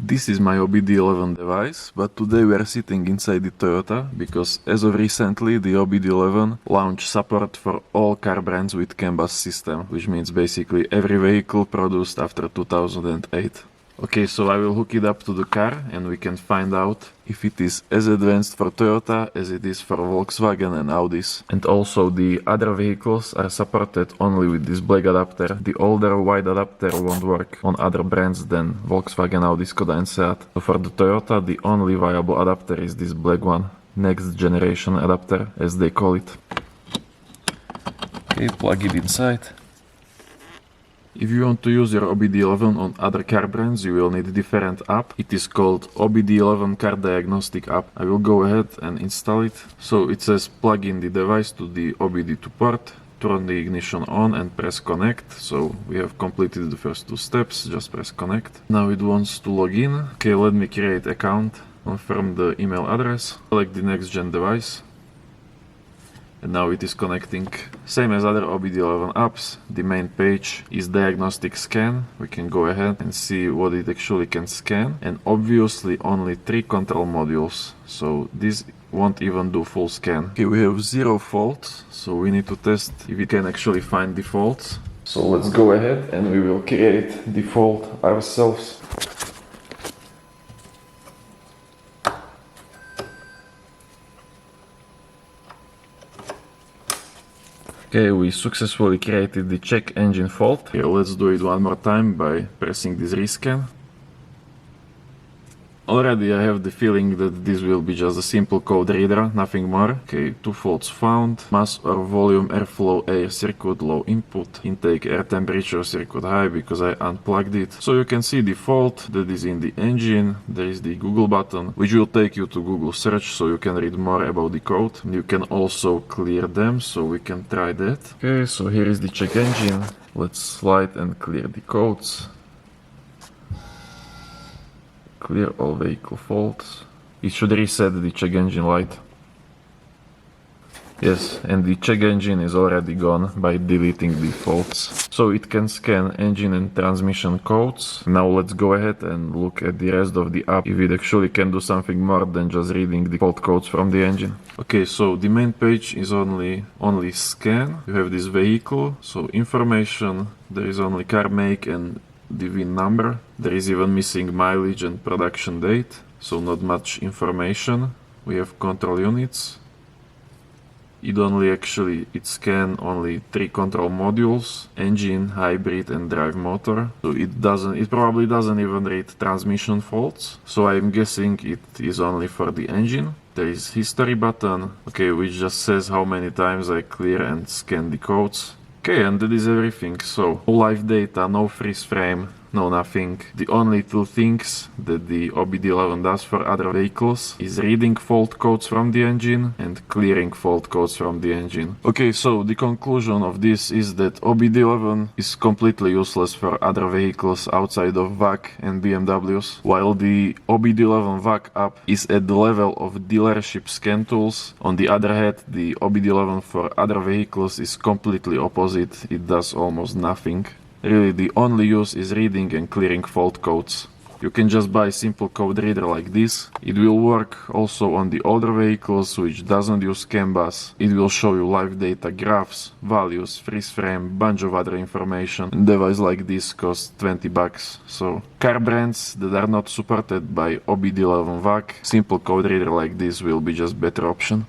This is my OBDeleven device, but today we are sitting inside the Toyota because as of recently the OBDeleven launched support for all car brands with CAN bus system, which means basically every vehicle produced after 2008. Okay, so I will hook it up to the car and we can find out if it is as advanced for Toyota as it is for Volkswagen and Audis. And also the other vehicles are supported only with this black adapter. The older white adapter won't work on other brands than Volkswagen, Audi, Skoda and Seat. So for the Toyota, the only viable adapter is this black one. Next generation adapter, as they call it. Okay, plug it inside. If you want to use your OBDeleven on other car brands, you will need a different app. It is called OBDeleven Car Diagnostic app. I will go ahead and install it. So it says plug in the device to the OBD2 port, turn the ignition on and press connect. So we have completed the first two steps, just press connect. Now it wants to log in. Okay, let me create account, confirm the email address, select the next gen device. And now it is connecting. Same as other OBDeleven apps, the main page is diagnostic scan. We can go ahead and see what it actually can scan. And obviously only 3 control modules, so this won't even do full scan. Okay, we have 0 faults, so we need to test if it can actually find the faults. So let's go ahead and we will create the fault ourselves. Okay, we successfully created the check engine fault. Here, let's do it one more time by pressing this rescan. Already I have the feeling that this will be just a simple code reader, nothing more. Okay, 2 faults found. Mass or volume, airflow, air circuit, low input. Intake, air temperature, circuit high because I unplugged it. So you can see the fault that is in the engine. There is the Google button, which will take you to Google search so you can read more about the code. You can also clear them, so we can try that. Okay, so here is the check engine. Let's slide and clear the codes. Clear all vehicle faults. It should reset the check engine light. Yes, and the check engine is already gone by deleting the faults. So it can scan engine and transmission codes. Now let's go ahead and look at the rest of the app, if it actually can do something more than just reading the fault codes from the engine. Okay, so the main page is only scan. You have this vehicle, so information, there is only car make and the VIN number. There is even missing mileage and production date, so not much information. We have control units. It scan only 3 control modules: engine, hybrid and drive motor. So it probably doesn't even read transmission faults. So I'm guessing it is only for the engine. There is history button, okay, which just says how many times I clear and scan the codes. Okay, and that is everything. So no live data, no freeze frame, no nothing. The only 2 things that the OBDeleven does for other vehicles is reading fault codes from the engine and clearing fault codes from the engine. Okay, so the conclusion of this is that OBDeleven is completely useless for other vehicles outside of VAC and BMWs, while the OBDeleven VAC app is at the level of dealership scan tools. On the other hand, the OBDeleven for other vehicles is completely opposite. It does almost nothing. Really, the only use is reading and clearing fault codes. You can just buy a simple code reader like this. It will work also on the older vehicles which doesn't use CAN bus. It will show you live data, graphs, values, freeze frame, bunch of other information. A device like this costs $20. So car brands that are not supported by OBDeleven VAC, simple code reader like this will be just better option.